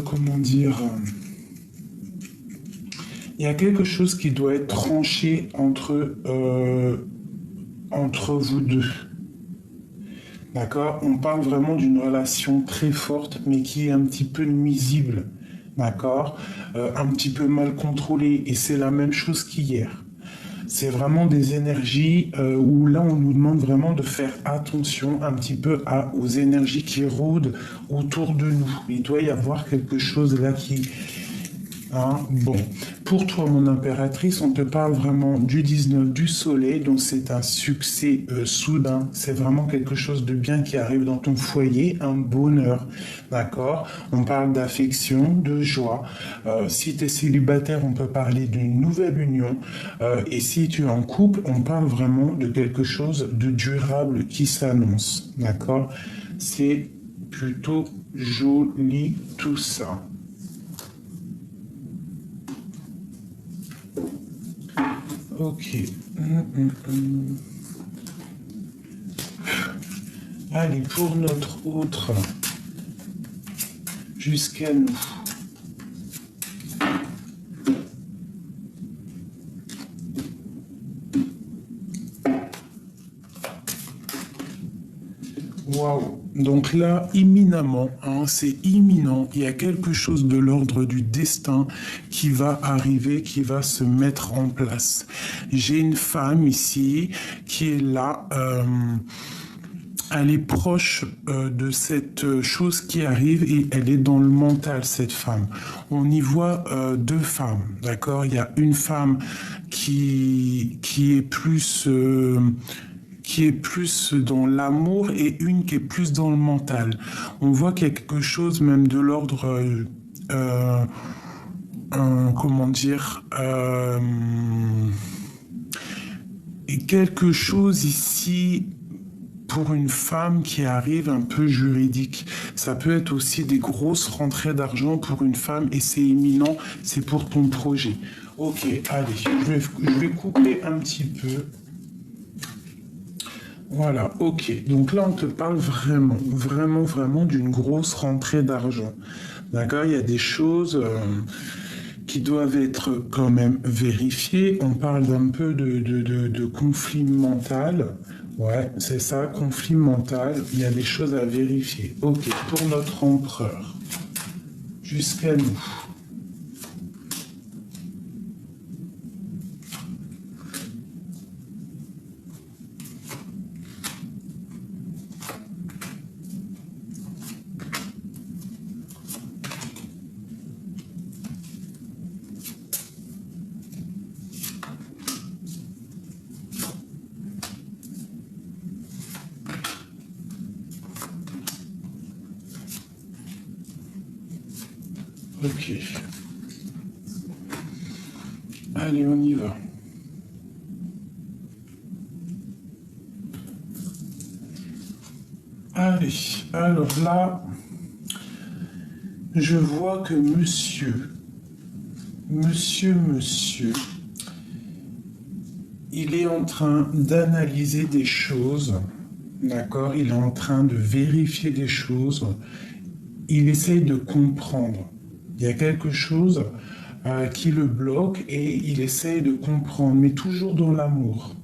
comment dire, il y a quelque chose qui doit être tranché entre vous deux. D'accord? On parle vraiment d'une relation très forte, mais qui est un petit peu nuisible. D'accord? Un petit peu mal contrôlée. Et c'est la même chose qu'hier. C'est vraiment des énergies où là, on nous demande vraiment de faire attention un petit peu aux énergies qui rôdent autour de nous. Il doit y avoir quelque chose là qui... Hein, bon, pour toi, mon impératrice, on te parle vraiment du 19 du soleil, donc c'est un succès soudain. C'est vraiment quelque chose de bien qui arrive dans ton foyer, un bonheur, d'accord? On parle d'affection, de joie. Si tu es célibataire, on peut parler d'une nouvelle union. Et si tu es en couple, on parle vraiment de quelque chose de durable qui s'annonce, d'accord? C'est plutôt joli tout ça. Ok. Allez, pour notre autre, jusqu'à nous. Waouh. Donc là, imminemment, hein, c'est imminent, il y a quelque chose de l'ordre du destin qui va arriver, qui va se mettre en place. J'ai une femme ici qui est là, elle est proche de cette chose qui arrive et elle est dans le mental, cette femme. On y voit deux femmes, d'accord? Il y a une femme qui est plus... qui est plus dans l'amour et une qui est plus dans le mental. On voit quelque chose même de l'ordre, comment dire, et quelque chose ici pour une femme qui arrive un peu juridique. Ça peut être aussi des grosses rentrées d'argent pour une femme et c'est imminent, c'est pour ton projet. Ok, allez, je vais couper un petit peu. Voilà, ok. Donc là, on te parle vraiment, vraiment, vraiment d'une grosse rentrée d'argent. D'accord? Il y a des choses qui doivent être quand même vérifiées. On parle d'un peu de conflit mental. Ouais, c'est ça, conflit mental. Il y a des choses à vérifier. Ok, pour notre empereur. Jusqu'à nous. Ok. Allez, on y va. Allez, alors là, je vois que monsieur, il est en train d'analyser des choses, d'accord? Il est en train de vérifier des choses. Il essaye de comprendre. Il y a quelque chose qui le bloque et il essaye de comprendre, mais toujours dans l'amour.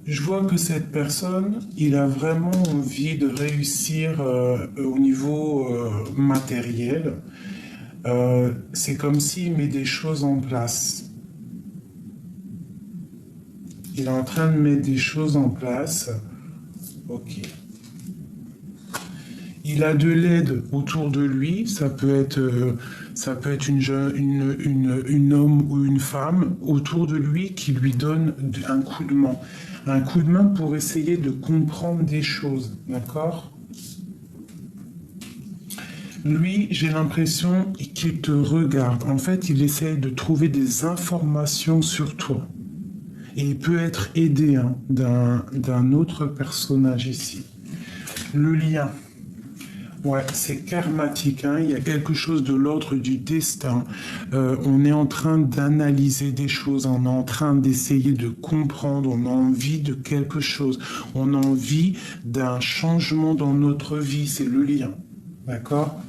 Je vois que cette personne, il a vraiment envie de réussir au niveau matériel. C'est comme s'il met des choses en place. Il est en train de mettre des choses en place. Ok. Il a de l'aide autour de lui. Ça peut être une homme ou une femme autour de lui qui lui donne un coup de main. Un coup de main pour essayer de comprendre des choses. D'accord? Lui, j'ai l'impression qu'il te regarde. En fait, il essaye de trouver des informations sur toi. Et il peut être aidé d'un autre personnage ici. Le lien. Ouais, c'est karmatique, hein. Il y a quelque chose de l'ordre du destin. On est en train d'analyser des choses, on est en train d'essayer de comprendre, on a envie de quelque chose, on a envie d'un changement dans notre vie, c'est le lien. D'accord?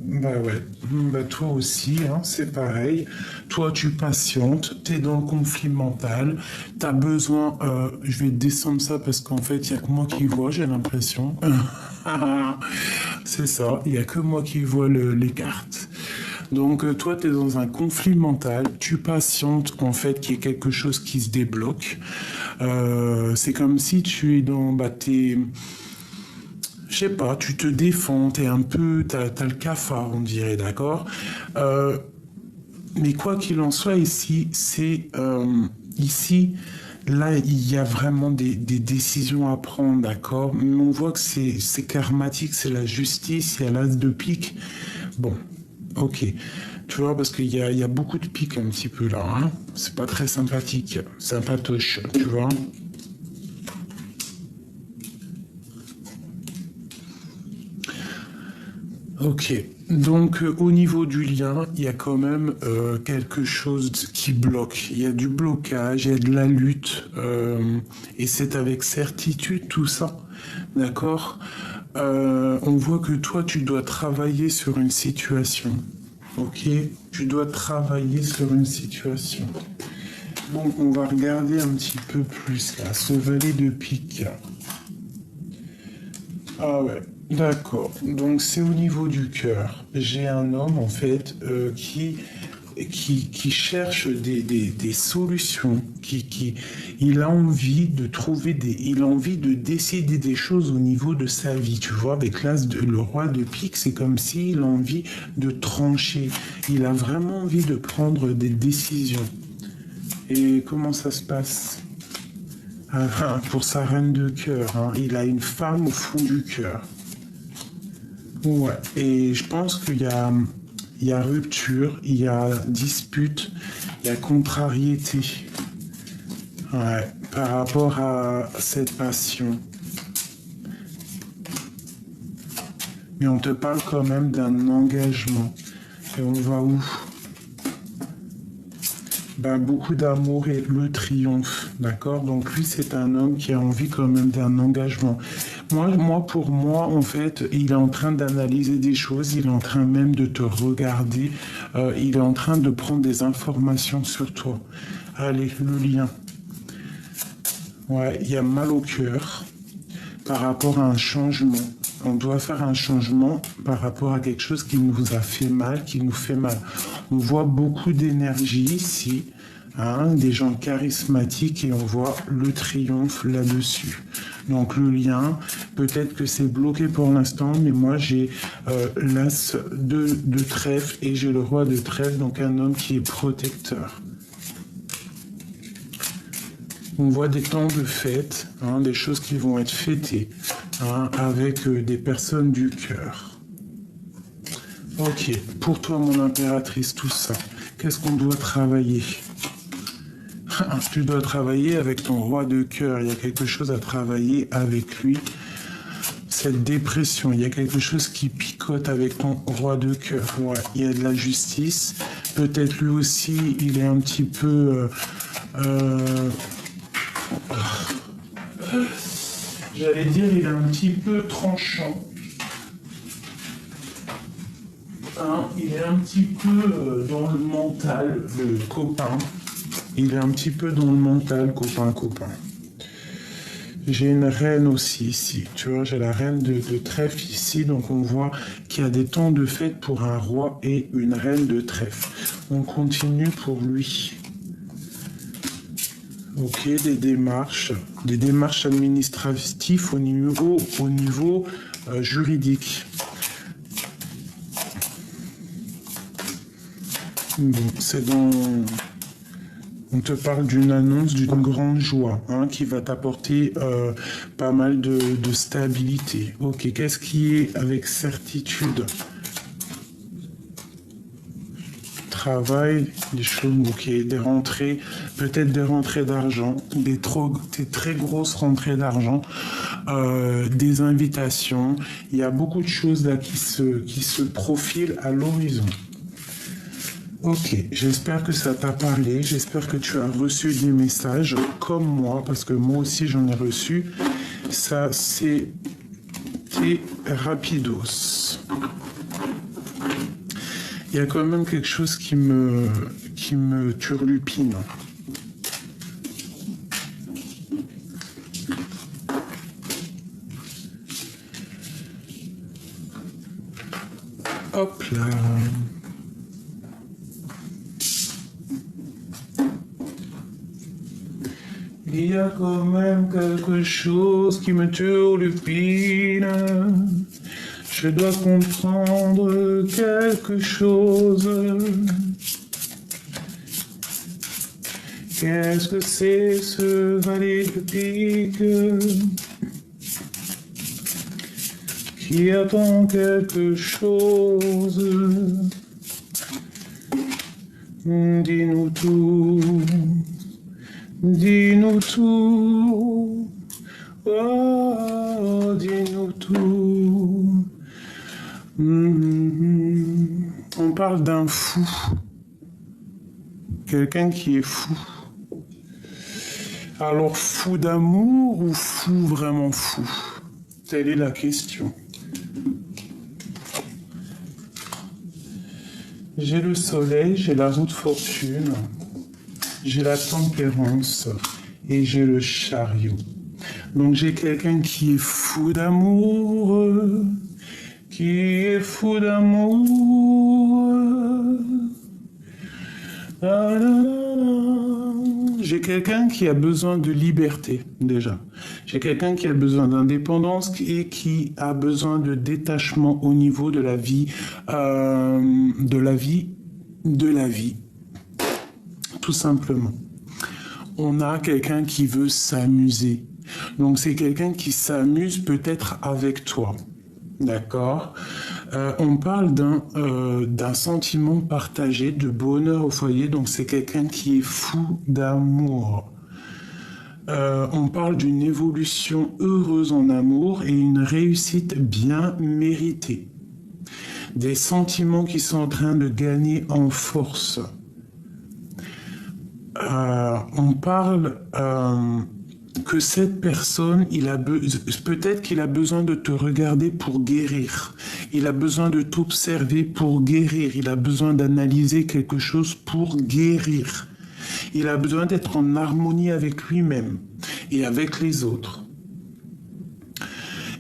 Bah ouais, bah toi aussi, hein, c'est pareil. Toi, tu patientes, t'es dans le conflit mental, t'as besoin. Je vais descendre ça parce qu'en fait, il y a que moi qui vois, j'ai l'impression. C'est ça, il y a que moi qui vois les cartes. Donc toi, tu es dans un conflit mental, tu patientes en fait qu'il y ait quelque chose qui se débloque. C'est comme si tu es dans, bah, je sais pas, tu te défends, t'es un peu, t'as le cafard, on dirait, d'accord. Euh, mais quoi qu'il en soit, ici, là, il y a vraiment des décisions à prendre, d'accord. Mais on voit que c'est karmatique, c'est la justice, il y a l'as de pique. Bon, ok. Tu vois, parce qu'il y a beaucoup de piques un petit peu là, hein. C'est pas très sympathique, sympatoche, tu vois. Ok, donc au niveau du lien, il y a quand même quelque chose qui bloque. Il y a du blocage, il y a de la lutte, et c'est avec certitude tout ça, d'accord. On voit que toi, tu dois travailler sur une situation, ok. Tu dois travailler sur une situation. Bon, on va regarder un petit peu plus là, ce valet de pique. Ah ouais, d'accord. Donc c'est au niveau du cœur. J'ai un homme en fait qui cherche des solutions, il a envie de trouver il a envie de décider des choses au niveau de sa vie. Tu vois, avec le roi de pique, c'est comme s'il a envie de trancher. Il a vraiment envie de prendre des décisions. Et comment ça se passe? Pour sa reine de cœur, hein. Il a une femme au fond du cœur. Ouais, et je pense il y a rupture, il y a dispute, il y a contrariété. Ouais, par rapport à cette passion. Mais on te parle quand même d'un engagement. Et on va où? Ben, beaucoup d'amour et le triomphe, d'accord. Donc lui, c'est un homme qui a envie quand même d'un engagement. Pour moi, en fait, il est en train d'analyser des choses, il est en train même de te regarder, il est en train de prendre des informations sur toi. Allez, le lien. Ouais, il y a mal au cœur par rapport à un changement. On doit faire un changement par rapport à quelque chose qui nous a fait mal, qui nous fait mal. On voit beaucoup d'énergie ici, hein, des gens charismatiques et on voit le triomphe là-dessus. Donc le lien, peut-être que c'est bloqué pour l'instant, mais moi j'ai l'as de trèfle et j'ai le roi de trèfle, donc un homme qui est protecteur. On voit des temps de fête, hein, des choses qui vont être fêtées, hein, avec des personnes du cœur. Ok, pour toi mon impératrice, tout ça, qu'est-ce qu'on doit travailler? Tu dois travailler avec ton roi de cœur, il y a quelque chose à travailler avec lui. Cette dépression, il y a quelque chose qui picote avec ton roi de cœur. Ouais, il y a de la justice. Peut-être lui aussi, il est un petit peu... j'allais dire, il est un petit peu tranchant. Hein, il est un petit peu dans le mental, le copain. Il est un petit peu dans le mental, copain. J'ai une reine aussi ici, tu vois, j'ai la reine de trèfle ici, donc on voit qu'il y a des temps de fête pour un roi et une reine de trèfle. On continue pour lui. Ok, des démarches administratives au niveau juridique. Bon, c'est dans... On te parle d'une annonce d'une grande joie, hein, qui va t'apporter pas mal de stabilité. Ok, qu'est-ce qui est avec certitude? travail, des choses, ok, des rentrées, peut-être des rentrées d'argent, des très grosses rentrées d'argent, des invitations. Il y a beaucoup de choses là qui se profilent à l'horizon. Ok, j'espère que ça t'a parlé, j'espère que tu as reçu des messages comme moi, parce que moi aussi j'en ai reçu. Ça, c'était rapidos. Il y a quand même quelque chose qui me turlupine. Hop là. Il y a quand même quelque chose qui me turlupine. Je dois comprendre quelque chose. Qu'est-ce que c'est ce valet de pique qui attend quelque chose? Dis-nous tout. Dis-nous tout, oh, dis-nous tout. On parle d'un fou, quelqu'un qui est fou. Alors fou d'amour ou fou vraiment fou? Telle est la question. J'ai le soleil, j'ai la roue de fortune. J'ai la tempérance et j'ai le chariot. Donc j'ai quelqu'un qui est fou d'amour, qui est fou d'amour. J'ai quelqu'un qui a besoin de liberté déjà. J'ai quelqu'un qui a besoin d'indépendance et qui a besoin de détachement au niveau de la vie, tout simplement. On a quelqu'un qui veut s'amuser. Donc c'est quelqu'un qui s'amuse peut-être avec toi. D'accord? On parle d'un sentiment partagé, de bonheur au foyer. Donc c'est quelqu'un qui est fou d'amour. On parle d'une évolution heureuse en amour et une réussite bien méritée. Des sentiments qui sont en train de gagner en force. On parle que cette personne, peut-être qu'il a besoin de te regarder pour guérir. Il a besoin de t'observer pour guérir. Il a besoin d'analyser quelque chose pour guérir. Il a besoin d'être en harmonie avec lui-même et avec les autres.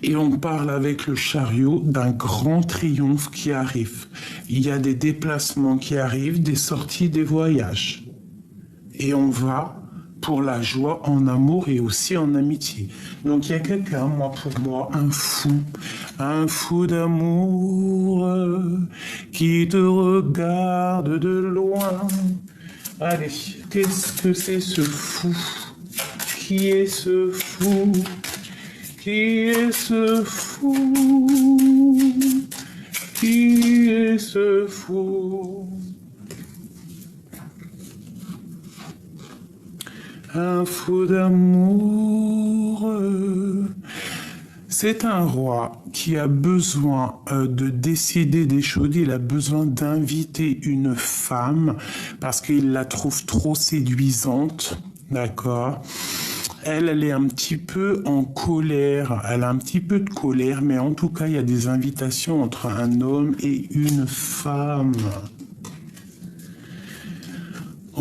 Et on parle avec le chariot d'un grand triomphe qui arrive. Il y a des déplacements qui arrivent, des sorties, des voyages. Et on va pour la joie en amour et aussi en amitié. Donc il y a quelqu'un, pour moi, un fou d'amour qui te regarde de loin. Allez, qu'est-ce que c'est ce fou? Qui est ce fou? Qui est ce fou? Qui est ce fou? Un fou d'amour. C'est un roi qui a besoin de décider des choses. Il a besoin d'inviter une femme parce qu'il la trouve trop séduisante. D'accord? Elle est un petit peu en colère. Elle a un petit peu de colère, mais en tout cas, il y a des invitations entre un homme et une femme.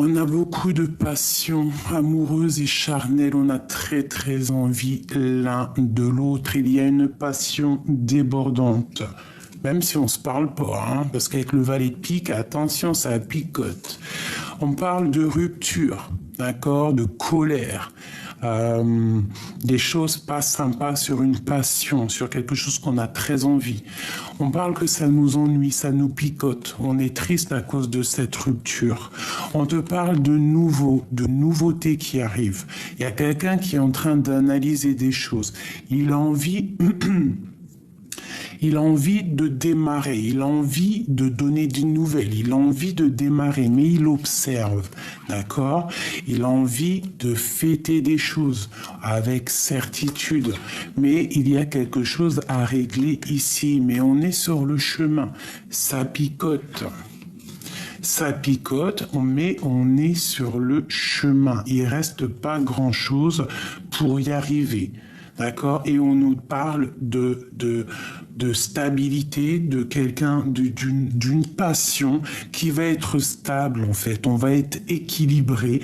On a beaucoup de passion amoureuse et charnelle. On a très très envie l'un de l'autre. Il y a une passion débordante. Même si on se parle pas, parce qu'avec le valet de pique, attention, ça picote. On parle de rupture, d'accord, de colère. Des choses pas sympas sur une passion, sur quelque chose qu'on a très envie. On parle que ça nous ennuie, ça nous picote. On est triste à cause de cette rupture. On te parle de nouveautés qui arrivent. Il y a quelqu'un qui est en train d'analyser des choses. Il a envie Il a envie de démarrer, il a envie de donner des nouvelles, il a envie de démarrer, mais il observe, d'accord? Il a envie de fêter des choses avec certitude, mais il y a quelque chose à régler ici, mais on est sur le chemin, ça picote. Ça picote, mais on est sur le chemin. Il reste pas grand-chose pour y arriver. D'accord? Et on nous parle de stabilité, de quelqu'un, d'une passion qui va être stable, en fait. On va être équilibré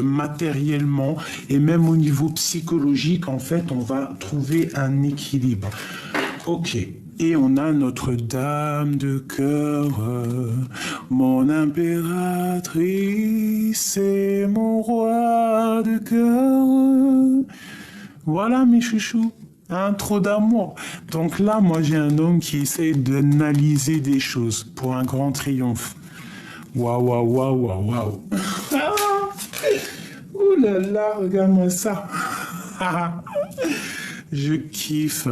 matériellement et même au niveau psychologique, en fait, on va trouver un équilibre. Ok. Et on a notre dame de cœur, mon impératrice et mon roi de cœur. Voilà mes chouchous, hein, trop d'amour. Donc là, moi j'ai un homme qui essaie d'analyser des choses pour un grand triomphe. Waouh, waouh, waouh, waouh, waouh. Ouh là là, regarde-moi ça. Je kiffe.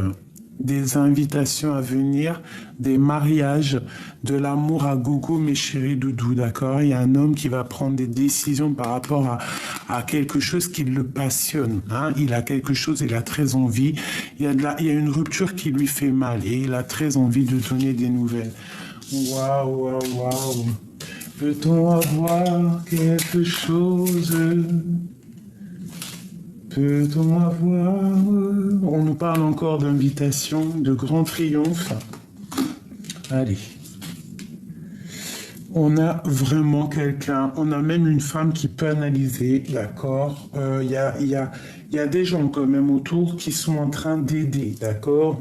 Des invitations à venir, des mariages, de l'amour à gogo, mes chéris doudous, d'accord? Il y a un homme qui va prendre des décisions par rapport à quelque chose qui le passionne, hein? Il a quelque chose, il a très envie. Il y a une rupture qui lui fait mal et il a très envie de donner des nouvelles. Waouh, waouh, waouh. Peut-on avoir quelque chose? Peut-on avoir... On nous parle encore d'invitation, de grand triomphe. Allez. On a vraiment quelqu'un, on a même une femme qui peut analyser, d'accord? Il y a des gens quand même autour qui sont en train d'aider, d'accord?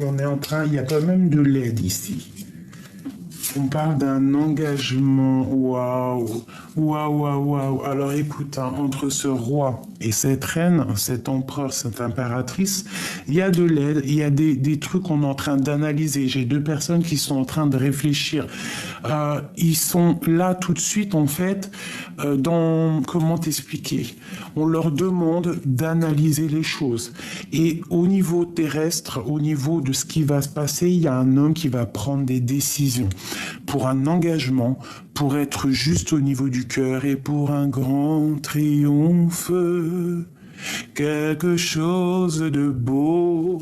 Il y a quand même de l'aide ici. On parle d'un engagement, waouh, waouh, waouh, waouh. Alors écoute, hein, entre ce roi et cette reine, cet empereur, cette impératrice, il y a de l'aide, il y a des trucs qu'on est en train d'analyser. J'ai deux personnes qui sont en train de réfléchir. Ils sont là tout de suite, en fait, comment t'expliquer? On leur demande d'analyser les choses. Et au niveau terrestre, au niveau de ce qui va se passer, il y a un homme qui va prendre des décisions pour un engagement, pour être juste au niveau du cœur et pour un grand triomphe, quelque chose de beau,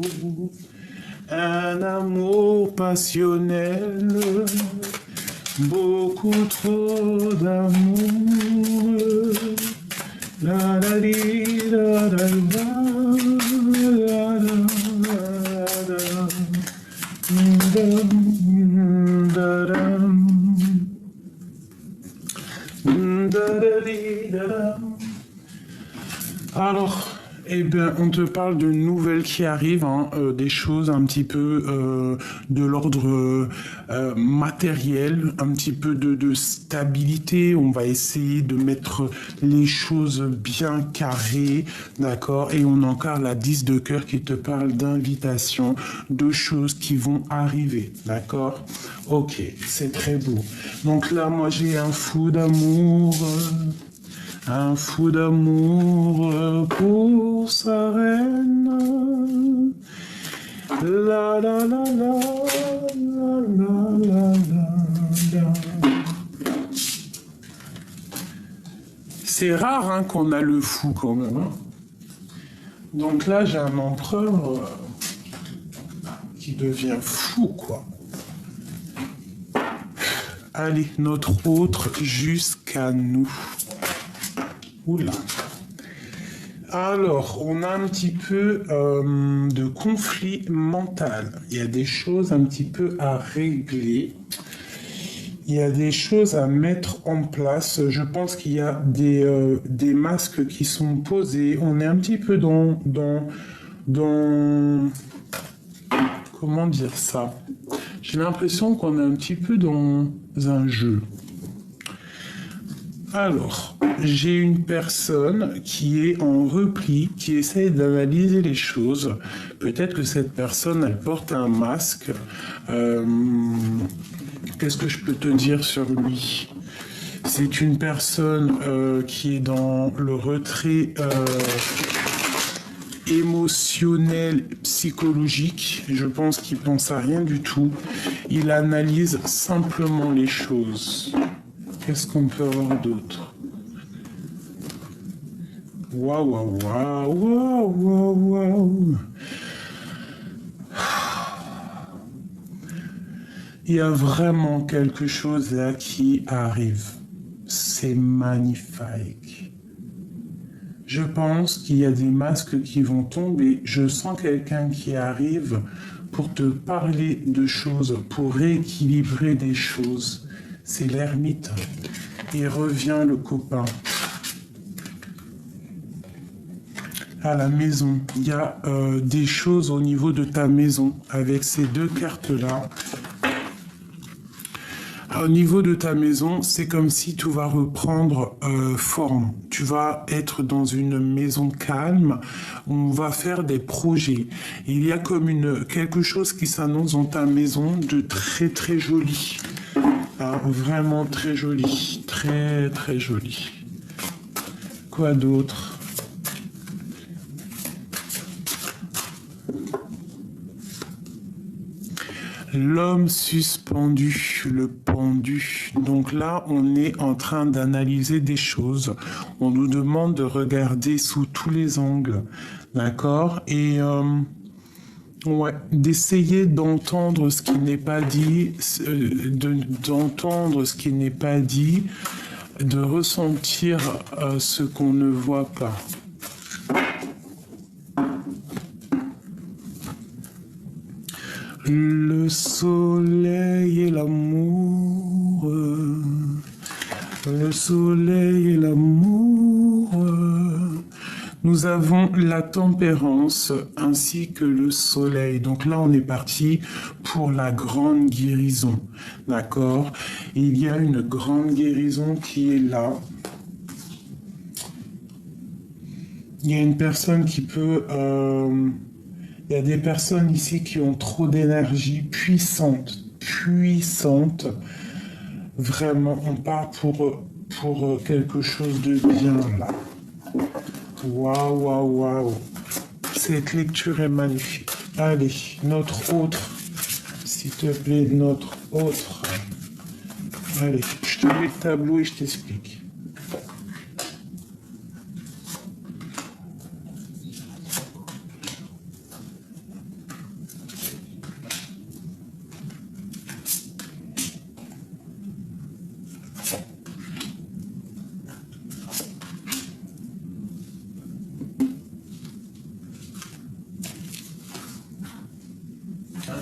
un amour passionnel, beaucoup trop d'amour. La la li, la la la, la la la, da da. Alors, eh bien, on te parle de nouvelles qui arrivent, hein, des choses un petit peu de l'ordre matériel, un petit peu de stabilité. On va essayer de mettre les choses bien carrées, d'accord? Et on a encore la 10 de cœur qui te parle d'invitation, de choses qui vont arriver, d'accord? Ok, c'est très beau. Donc là, moi, j'ai un fou d'amour. Un fou d'amour pour sa reine. La la la la la la la la. C'est rare hein, qu'on a le fou quand même. Hein. Donc là, j'ai un empereur qui devient fou, quoi. Allez, notre autre jusqu'à nous. Oula. Alors, on a un petit peu de conflit mental. Il y a des choses un petit peu à régler. Il y a des choses à mettre en place. Je pense qu'il y a des masques qui sont posés. On est un petit peu dans comment dire ça? J'ai l'impression qu'on est un petit peu dans un jeu. Alors, j'ai une personne qui est en repli, qui essaye d'analyser les choses. Peut-être que cette personne, elle porte un masque. Qu'est-ce que je peux te dire sur lui? C'est une personne qui est dans le retrait émotionnel, psychologique. Je pense qu'il pense à rien du tout. Il analyse simplement les choses. Qu'est-ce qu'on peut avoir d'autre? Waouh, waouh, waouh, waouh, waouh. Il y a vraiment quelque chose là qui arrive. C'est magnifique. Je pense qu'il y a des masques qui vont tomber. Je sens quelqu'un qui arrive pour te parler de choses, pour rééquilibrer des choses. C'est l'ermite. Il revient le copain. À la maison, il y a des choses au niveau de ta maison avec ces deux cartes-là. Au niveau de ta maison, c'est comme si tout va reprendre forme. Tu vas être dans une maison calme. On va faire des projets. Il y a comme quelque chose qui s'annonce dans ta maison de très très joli. Ah, vraiment très joli. Très très joli. Quoi d'autre? L'homme suspendu, le pendu. Donc là, on est en train d'analyser des choses. On nous demande de regarder sous tous les angles. D'accord? Et ouais, d'essayer d'entendre ce qui n'est pas dit, d'entendre ce qui n'est pas dit, de ressentir ce qu'on ne voit pas. Le soleil et l'amour, le soleil et l'amour. Nous avons la tempérance ainsi que le soleil. Donc là, on est parti pour la grande guérison. D'accord? Il y a une grande guérison qui est là. Il y a une personne qui peut... il y a des personnes ici qui ont trop d'énergie puissante. Vraiment, on part pour quelque chose de bien là. Waouh, waouh, waouh. Cette lecture est magnifique. Allez, notre autre. S'il te plaît, notre autre. Allez, je te mets le tableau et je t'explique.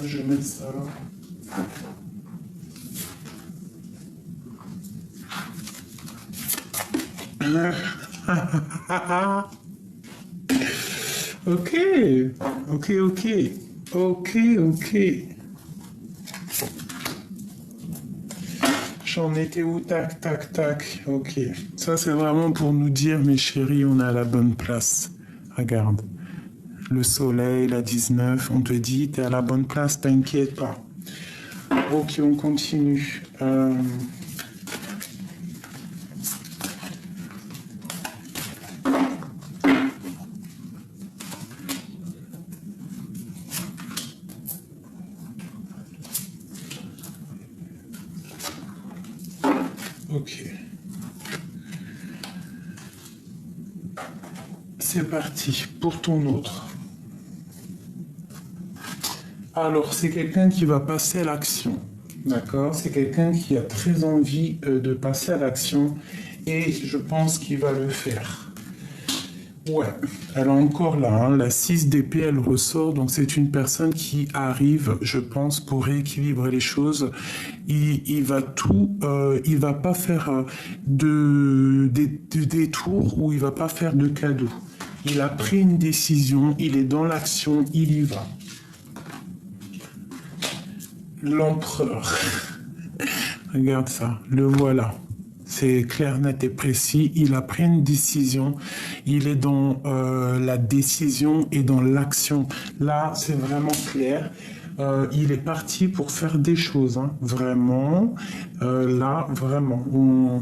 Je vais mettre ça là. Ok. J'en étais où? Tac, tac, tac. Ok. Ça, c'est vraiment pour nous dire, mes chéris, on est à la bonne place. Regarde. Le soleil, la 19, on te dit, t'es à la bonne place, t'inquiète pas. Ok, on continue. Ok. C'est parti pour ton autre. Alors, c'est quelqu'un qui va passer à l'action. D'accord? C'est quelqu'un qui a très envie de passer à l'action et je pense qu'il va le faire. Ouais, elle est encore là, hein. La 6 d'épée, elle ressort, donc c'est une personne qui arrive, je pense, pour rééquilibrer les choses. Il va il va pas faire de détour ou il va pas faire de cadeau. Il a pris une décision, il est dans l'action, il y va. L'empereur. Regarde ça, le voilà. C'est clair, net et précis. Il a pris une décision. Il est dans la décision et dans l'action. Là, c'est vraiment clair. Il est parti pour faire des choses. Hein. Vraiment. Là, vraiment.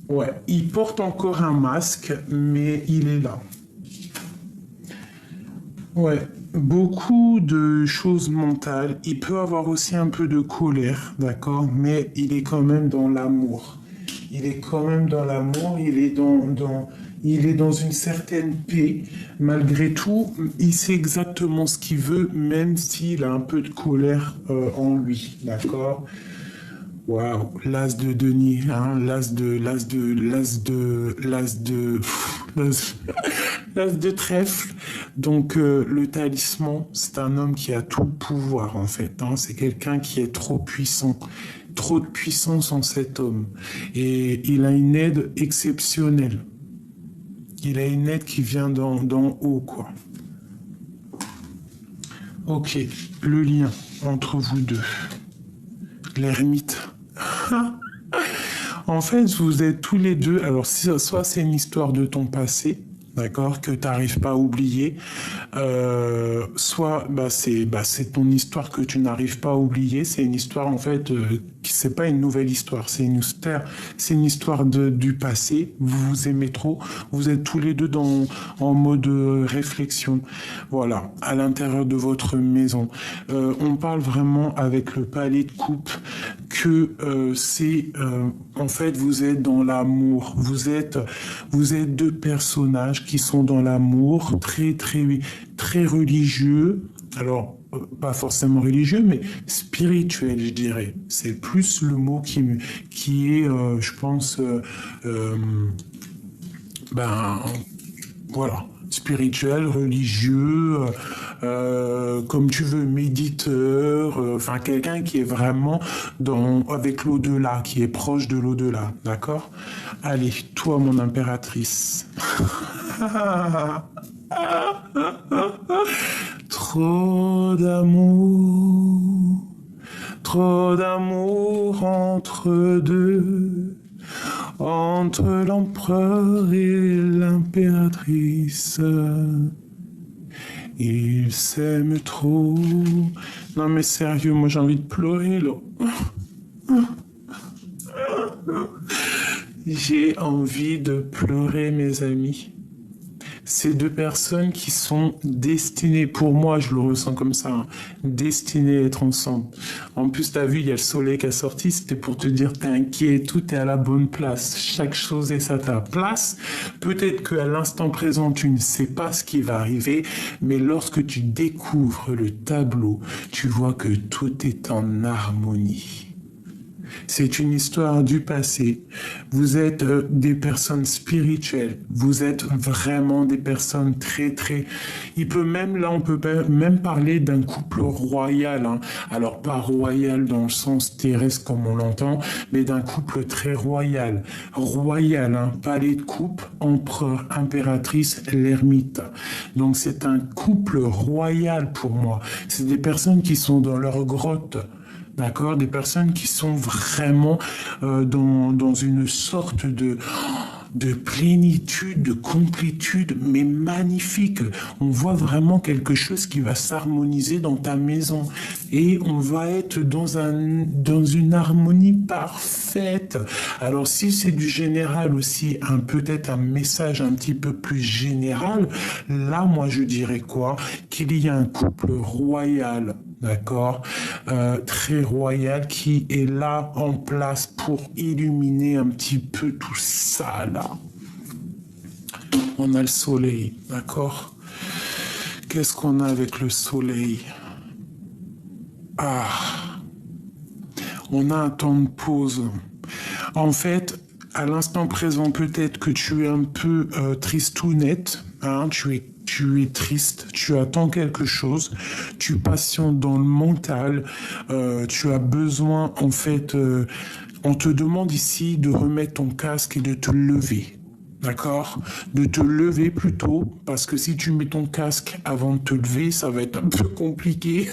Ouais. Il porte encore un masque, mais il est là. Ouais, beaucoup de choses mentales. Il peut avoir aussi un peu de colère, d'accord, mais il est quand même dans l'amour. Il est quand même dans l'amour, il est dans une certaine paix. Malgré tout, il sait exactement ce qu'il veut, même s'il a un peu de colère en lui, d'accord? Waouh, l'as de denier, hein, l'as, l'as de trèfle. Donc le talisman, c'est un homme qui a tout le pouvoir en fait, hein. C'est quelqu'un qui est trop puissant, trop de puissance en cet homme. Et il a une aide exceptionnelle. Il a une aide qui vient d'en haut, quoi. Ok, le lien entre vous deux. L'ermite. En fait, vous êtes tous les deux. Alors, soit c'est une histoire de ton passé, d'accord, que tu n'arrives pas à oublier, soit c'est ton histoire que tu n'arrives pas à oublier. C'est une histoire en fait qui c'est pas une nouvelle histoire, c'est une histoire du passé. Vous vous aimez trop, vous êtes tous les deux en mode réflexion. Voilà, à l'intérieur de votre maison, on parle vraiment avec le palais de coupe que en fait vous êtes dans l'amour, vous êtes deux personnages qui sont dans l'amour, très religieux. Alors pas forcément religieux, mais spirituel, je dirais. C'est plus le mot qui est, je pense, ben voilà, spirituel, religieux, comme tu veux, méditeur, enfin quelqu'un qui est vraiment avec l'au-delà, qui est proche de l'au-delà, d'accord? Allez, toi mon impératrice. Trop d'amour, trop d'amour entre deux, entre l'empereur et l'impératrice. Ils s'aiment trop. Non mais sérieux, moi j'ai envie de pleurer là. J'ai envie de pleurer mes amis. Ces deux personnes qui sont destinées, pour moi je le ressens comme ça, hein, destinées à être ensemble. En plus t'as vu, il y a le soleil qui a sorti, c'était pour te dire t'es inquiet, tout est à la bonne place, chaque chose est à ta place. Peut-être qu'à l'instant présent tu ne sais pas ce qui va arriver, mais lorsque tu découvres le tableau, tu vois que tout est en harmonie. C'est une histoire du passé. Vous êtes des personnes spirituelles. Vous êtes vraiment des personnes très. Il peut même là, on peut même parler d'un couple royal, hein. Alors pas royal dans le sens terrestre comme on l'entend, mais d'un couple très royal. Royal, hein. Palais de coupe, empereur, impératrice, l'ermite. Donc c'est un couple royal pour moi. C'est des personnes qui sont dans leur grotte. D'accord, des personnes qui sont vraiment dans une sorte de plénitude, de complétude, mais magnifique. On voit vraiment quelque chose qui va s'harmoniser dans ta maison. Et on va être dans une harmonie parfaite. Alors si c'est du général aussi, peut-être un message un petit peu plus général, là moi je dirais quoi? Qu'il y a un couple royal, d'accord, très royal qui est là en place pour illuminer un petit peu tout ça là. On a le soleil, d'accord. Qu'est-ce qu'on a avec le soleil? Ah, on a un temps de pause. En fait, à l'instant présent, peut-être que tu es un peu tristounette, hein, tu es triste, tu attends quelque chose, tu patientes dans le mental, tu as besoin, en fait, on te demande ici de remettre ton casque et de te lever. D'accord? De te lever plutôt, parce que si tu mets ton casque avant de te lever, ça va être un peu compliqué.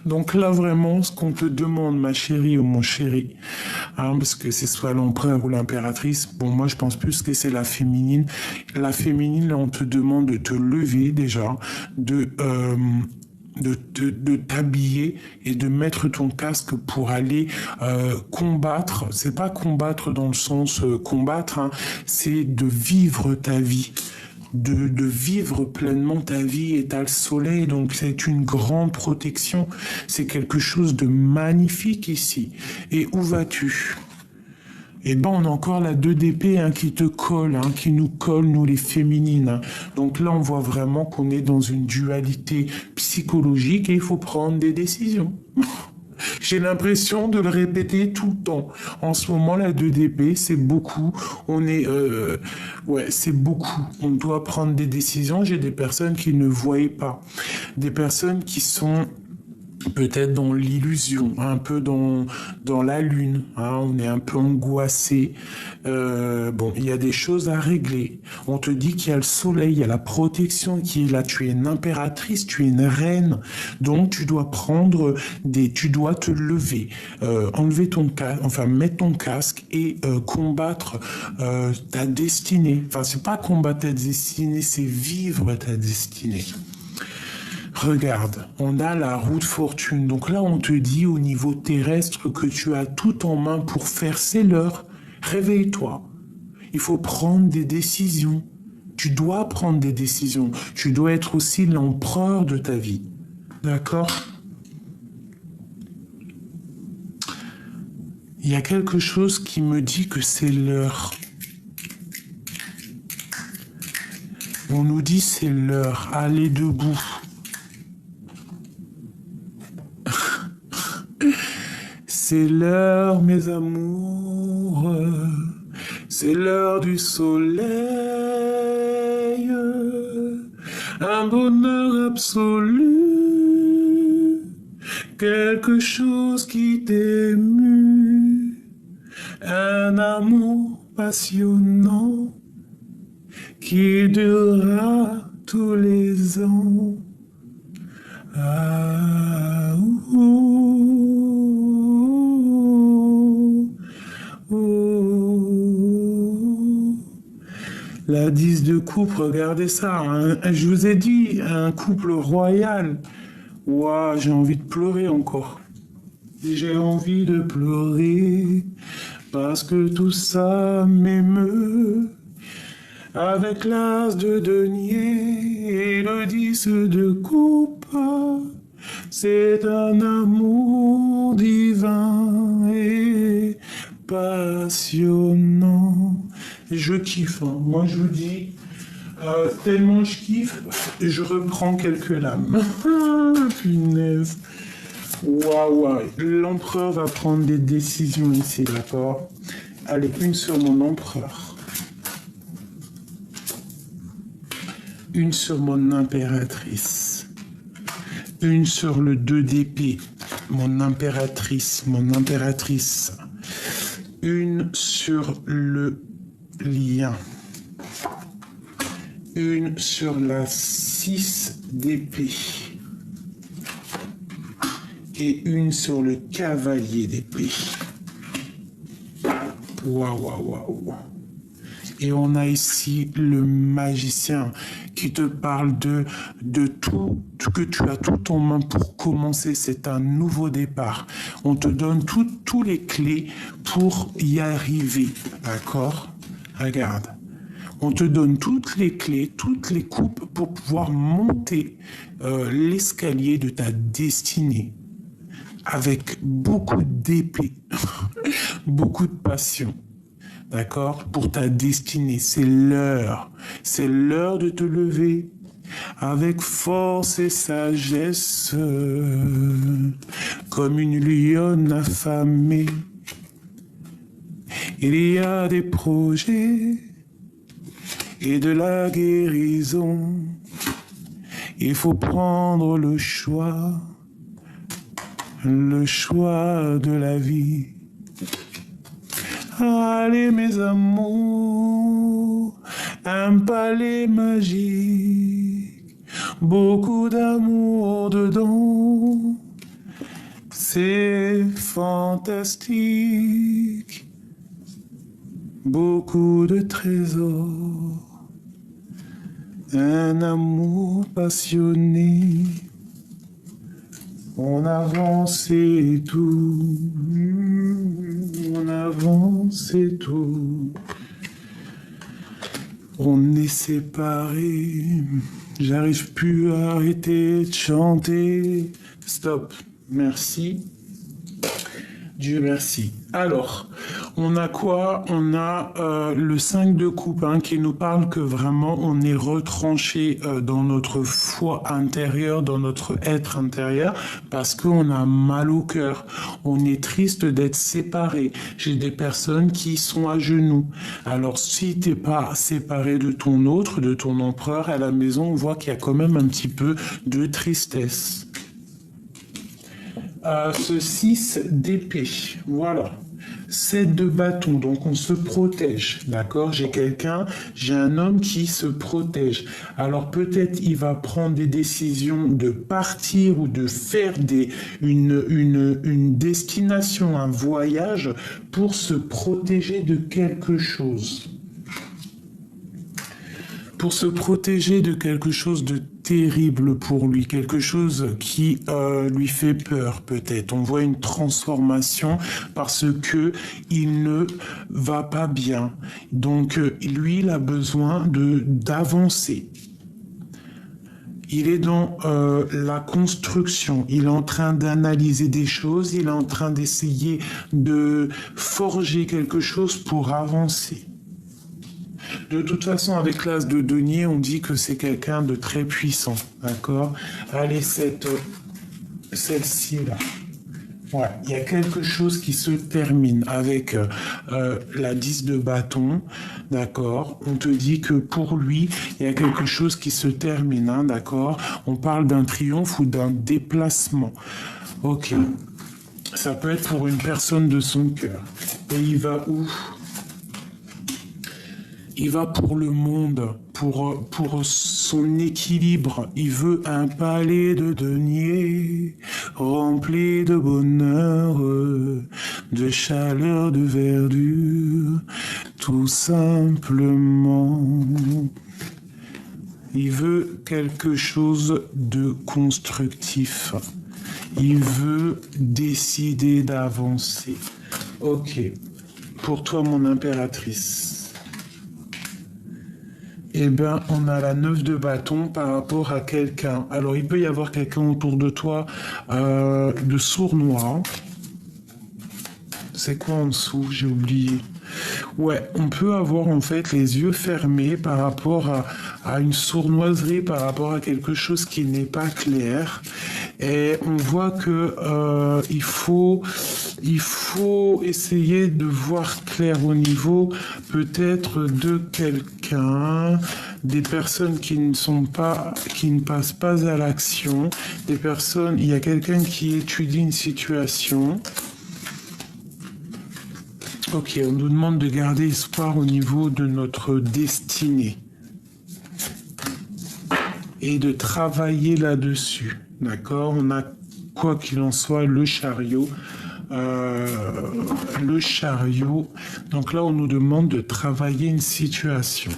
Donc là, vraiment, ce qu'on te demande, ma chérie ou mon chéri, hein, parce que c'est soit l'empereur ou l'impératrice, bon, moi, je pense plus que c'est la féminine. La féminine, là, on te demande de te lever déjà, de t'habiller et de mettre ton casque pour aller combattre. C'est pas combattre dans le sens combattre, hein, c'est de vivre ta vie. de vivre pleinement ta vie et t'as le soleil, donc c'est une grande protection. C'est quelque chose de magnifique ici. Et où vas-tu? Et ben on a encore la 2 d'épée qui te colle, qui nous colle, nous les féminines. Donc là, on voit vraiment qu'on est dans une dualité psychologique et il faut prendre des décisions. J'ai l'impression de le répéter tout le temps. En ce moment, la 2 d'épée, c'est beaucoup. On est... ouais, c'est beaucoup. On doit prendre des décisions. J'ai des personnes qui ne voyaient pas. Des personnes qui sont peut-être dans l'illusion, un peu dans la lune, on est un peu angoissé. Bon, il y a des choses à régler. On te dit qu'il y a le soleil, il y a la protection qui est là. Tu es une impératrice, tu es une reine, donc tu dois tu dois te lever, enlever ton casque, enfin mettre ton casque et combattre ta destinée. Enfin, c'est pas combattre ta destinée, c'est vivre ta destinée. Regarde, on a la roue de fortune. Donc là, on te dit au niveau terrestre que tu as tout en main pour faire. C'est l'heure. Réveille-toi. Il faut prendre des décisions. Tu dois prendre des décisions. Tu dois être aussi l'empereur de ta vie. D'accord? Il y a quelque chose qui me dit que c'est l'heure. On nous dit c'est l'heure. Allez debout. C'est l'heure, mes amours, c'est l'heure du soleil, un bonheur absolu, quelque chose qui t'émue, un amour passionnant qui durera tous les ans. Ah, La 10 de coupe, regardez ça. Je vous ai dit, un couple royal. Ouah, j'ai envie de pleurer encore. J'ai envie de pleurer parce que tout ça m'émeut. Avec l'as de denier et le 10 de coupe, c'est un amour divin et passionnant. Je kiffe, moi je vous dis, tellement je kiffe, je reprends quelques lames. Punaise. Waouh, l'empereur va prendre des décisions ici, d'accord? Allez, une sur mon empereur. Une sur mon impératrice. Une sur le 2 d'épée. Mon impératrice. Une sur le lien. Une sur la 6 d'épée. Et une sur le cavalier d'épée. Waouh. Et on a ici le magicien qui te parle de tout, que tu as tout en main pour commencer. C'est un nouveau départ. On te donne tous les clés pour y arriver. D'accord? Regarde. On te donne toutes les clés, toutes les coupes pour pouvoir monter l'escalier de ta destinée. Avec beaucoup d'épée, beaucoup de passion. D'accord? Pour ta destinée, c'est l'heure. C'est l'heure de te lever avec force et sagesse, comme une lionne affamée. Il y a des projets et de la guérison. Il faut prendre le choix de la vie. Allez mes amours, un palais magique, beaucoup d'amour dedans, c'est fantastique, beaucoup de trésors, un amour passionné, on avance et tout. On avance et tout. On est séparés, j'arrive plus à arrêter de chanter. Stop, merci. Dieu merci. Alors, on a quoi? On a le 5 de coupe hein, qui nous parle que vraiment on est retranché dans notre foi intérieure, dans notre être intérieur, parce qu'on a mal au cœur. On est triste d'être séparés. J'ai des personnes qui sont à genoux. Alors, si t'es pas séparé de ton autre, de ton empereur à la maison, on voit qu'il y a quand même un petit peu de tristesse. Ce 6 d'épée, voilà. 7 de bâton, donc on se protège, d'accord? J'ai un homme qui se protège. Alors peut-être il va prendre des décisions de partir ou de faire une destination, un voyage pour se protéger de quelque chose. Pour se protéger de quelque chose de terrible pour lui, quelque chose qui lui fait peur peut-être. On voit une transformation parce que il ne va pas bien. Donc lui, il a besoin d'avancer. Il est dans la construction, il est en train d'analyser des choses, il est en train d'essayer de forger quelque chose pour avancer. De toute façon, avec l'as de denier, on dit que c'est quelqu'un de très puissant, d'accord? Allez, celle-ci là. Ouais, il y a quelque chose qui se termine avec la 10 de bâton, d'accord? On te dit que pour lui, il y a quelque chose qui se termine, hein, d'accord? On parle d'un triomphe ou d'un déplacement. Ok. Ça peut être pour une personne de son cœur. Et il va où? Il va pour le monde, pour son équilibre. Il veut un palais de deniers rempli de bonheur, de chaleur, de verdure, tout simplement. Il veut quelque chose de constructif. Il veut décider d'avancer. Ok. Pour toi, mon impératrice. Eh bien, on a la 9 de bâton par rapport à quelqu'un. Alors, il peut y avoir quelqu'un autour de toi de sournois. C'est quoi en dessous? J'ai oublié. Ouais, on peut avoir en fait les yeux fermés par rapport à une sournoiserie, par rapport à quelque chose qui n'est pas clair. Et on voit que il faut essayer de voir clair au niveau peut-être de quelqu'un, des personnes qui ne passent pas à l'action, des personnes, il y a quelqu'un qui étudie une situation. Ok, on nous demande de garder espoir au niveau de notre destinée et de travailler là-dessus. D'accord? On a, quoi qu'il en soit, le chariot. Donc là, on nous demande de travailler une situation.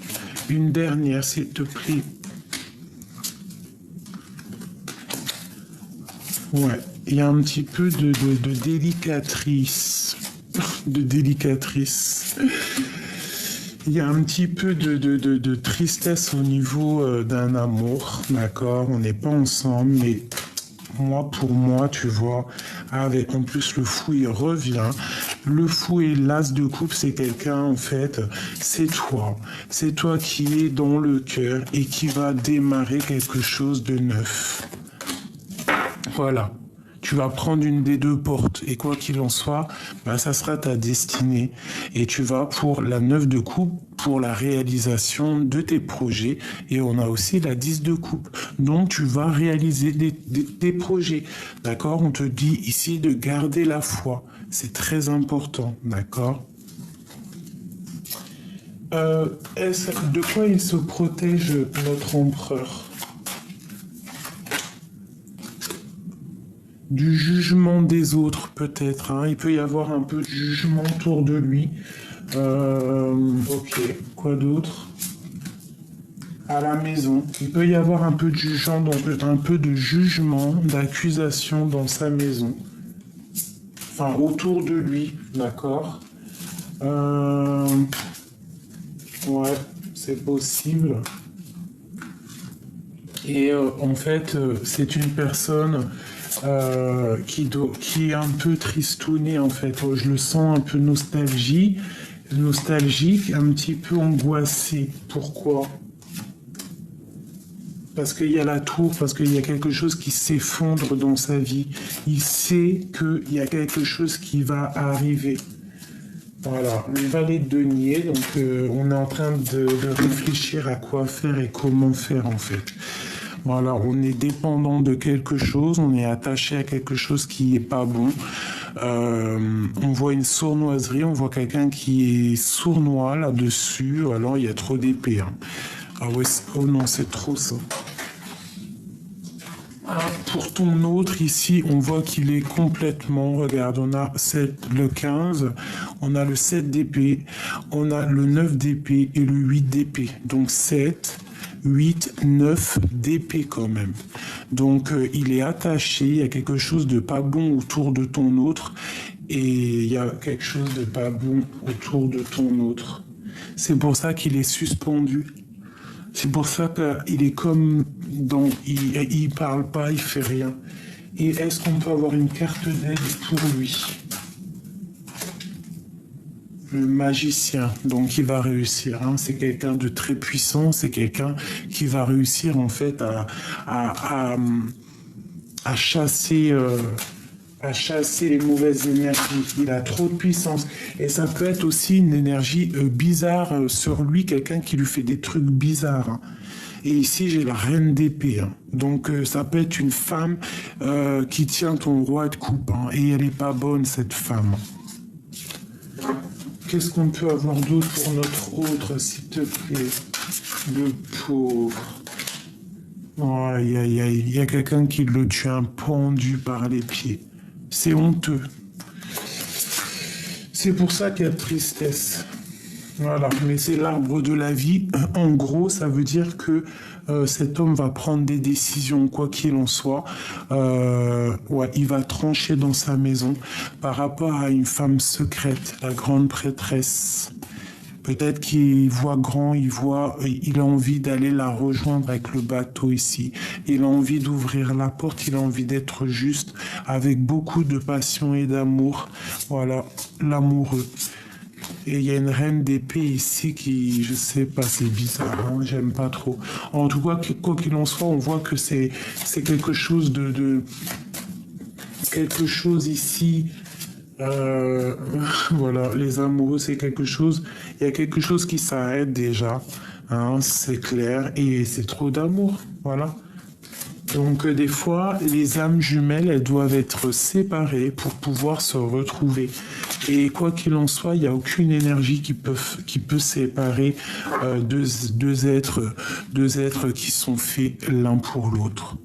Une dernière, s'il te plaît. Ouais, il y a un petit peu de délicatrice. De délicatrice. Il y a un petit peu de tristesse au niveau d'un amour, d'accord? On n'est pas ensemble, mais pour moi, tu vois, avec en plus le fou, il revient. Le fou et l'as de coupe, c'est quelqu'un, en fait, c'est toi. C'est toi qui es dans le cœur et qui va démarrer quelque chose de neuf. Voilà. Tu vas prendre une des deux portes et quoi qu'il en soit, ça sera ta destinée. Et tu vas pour la 9 de coupe, pour la réalisation de tes projets. Et on a aussi la 10 de coupe. Donc tu vas réaliser des projets. D'accord? On te dit ici de garder la foi. C'est très important. D'accord? De quoi il se protège, notre empereur? Du jugement des autres, peut-être. Hein. Il peut y avoir un peu de jugement autour de lui. Ok, quoi d'autre? À la maison, il peut y avoir un peu de jugement, donc un peu de jugement, d'accusation dans sa maison. Enfin, autour de lui, d'accord? Ouais, c'est possible. Et en fait, c'est une personne qui est un peu tristounée, en fait. Je le sens un peu nostalgique, un petit peu angoissé. Pourquoi? Parce qu'il y a la tour, parce qu'il y a quelque chose qui s'effondre dans sa vie. Il sait qu'il y a quelque chose qui va arriver. Voilà, le valet de denier, donc on est en train de réfléchir à quoi faire et comment faire en fait. Voilà, on est dépendant de quelque chose, on est attaché à quelque chose qui n'est pas bon. On voit une sournoiserie, on voit quelqu'un qui est sournois là-dessus, alors il y a trop d'épée. Hein. Ah ouais, oh non, c'est trop ça. Pour ton autre, ici, on voit qu'il est complètement, regarde, on a le 15, on a le 7 d'épée, on a le 9 d'épée et le 8 d'épée. Donc 7, 8, 9 d'épée quand même. Donc il est attaché, il y a quelque chose de pas bon autour de ton autre et il y a quelque chose de pas bon autour de ton autre. C'est pour ça qu'il est suspendu. C'est pour ça qu'il est comme dans... Il parle pas, il fait rien. Et est-ce qu'on peut avoir une carte d'aide pour lui? Le magicien, donc il va réussir. Hein. C'est quelqu'un de très puissant, c'est quelqu'un qui va réussir en fait à chasser... à chasser les mauvaises énergies. Il a trop de puissance. Et ça peut être aussi une énergie bizarre sur lui, quelqu'un qui lui fait des trucs bizarres. Hein. Et ici, j'ai la reine d'épée. Hein. Donc, ça peut être une femme qui tient ton roi de coupe. Hein. Et elle n'est pas bonne, cette femme. Qu'est-ce qu'on peut avoir d'autre pour notre autre, s'il te plaît? Le pauvre. Oh, il y a quelqu'un qui le tient pendu par les pieds. C'est honteux. C'est pour ça qu'il y a de tristesse. Voilà, mais c'est l'arbre de la vie. En gros, ça veut dire que cet homme va prendre des décisions, quoi qu'il en soit. Ouais, il va trancher dans sa maison par rapport à une femme secrète, la grande prêtresse. Peut-être qu'il voit grand, il a envie d'aller la rejoindre avec le bateau ici. Il a envie d'ouvrir la porte, il a envie d'être juste, avec beaucoup de passion et d'amour. Voilà, l'amoureux. Et il y a une reine d'épée ici qui, je sais pas, c'est bizarre, hein, j'aime pas trop. En tout cas, quoi qu'il en soit, on voit que c'est quelque chose quelque chose ici. Voilà, les amoureux, c'est quelque chose. Il y a quelque chose qui s'arrête déjà, hein, c'est clair, et c'est trop d'amour, voilà. Donc des fois, les âmes jumelles, elles doivent être séparées pour pouvoir se retrouver. Et quoi qu'il en soit, il n'y a aucune énergie qui peut séparer deux êtres qui sont faits l'un pour l'autre.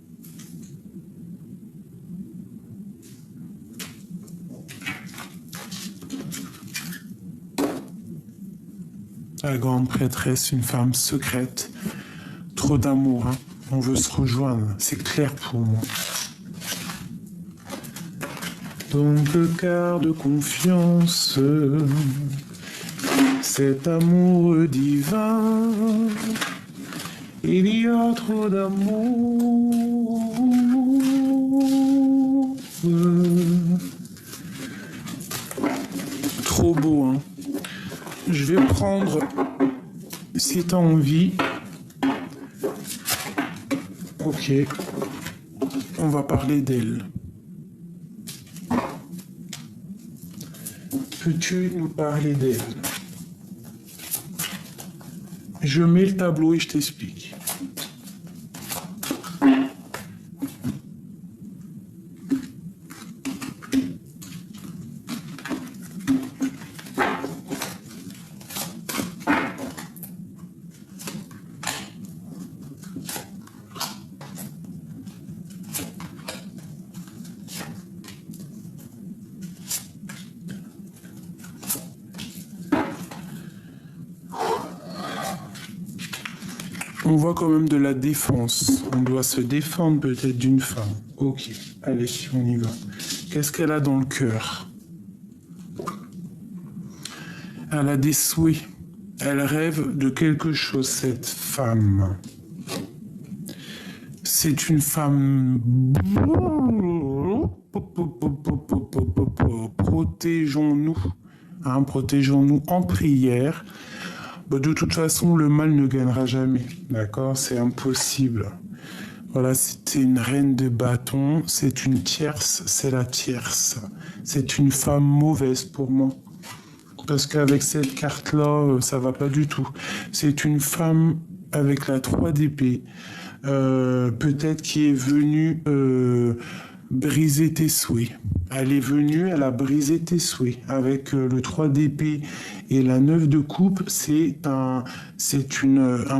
La grande prêtresse, une femme secrète. Trop d'amour, hein. On veut se rejoindre, c'est clair pour moi. Donc, car de confiance, cet amour divin, il y a trop d'amour. Trop beau, hein. Je vais prendre, si tu as envie, ok, on va parler d'elle. Peux-tu nous parler d'elle? Je mets le tableau et je t'explique. On voit quand même de la défense. On doit se défendre peut-être d'une femme. Ok, allez, on y va. Qu'est-ce qu'elle a dans le cœur? Elle a des souhaits. Elle rêve de quelque chose, cette femme. C'est une femme... Protégeons-nous. Hein, protégeons-nous en prière. Bah, de toute façon, le mal ne gagnera jamais. D'accord? C'est impossible. Voilà, c'était une reine de bâton. C'est une tierce. C'est la tierce. C'est une femme mauvaise pour moi. Parce qu'avec cette carte-là, ça va pas du tout. C'est une femme avec la 3 d'épée. Peut-être qui est venue briser tes souhaits. Elle est venue, elle a brisé tes souhaits. Avec le 3 d'épée et la 9 de coupe, un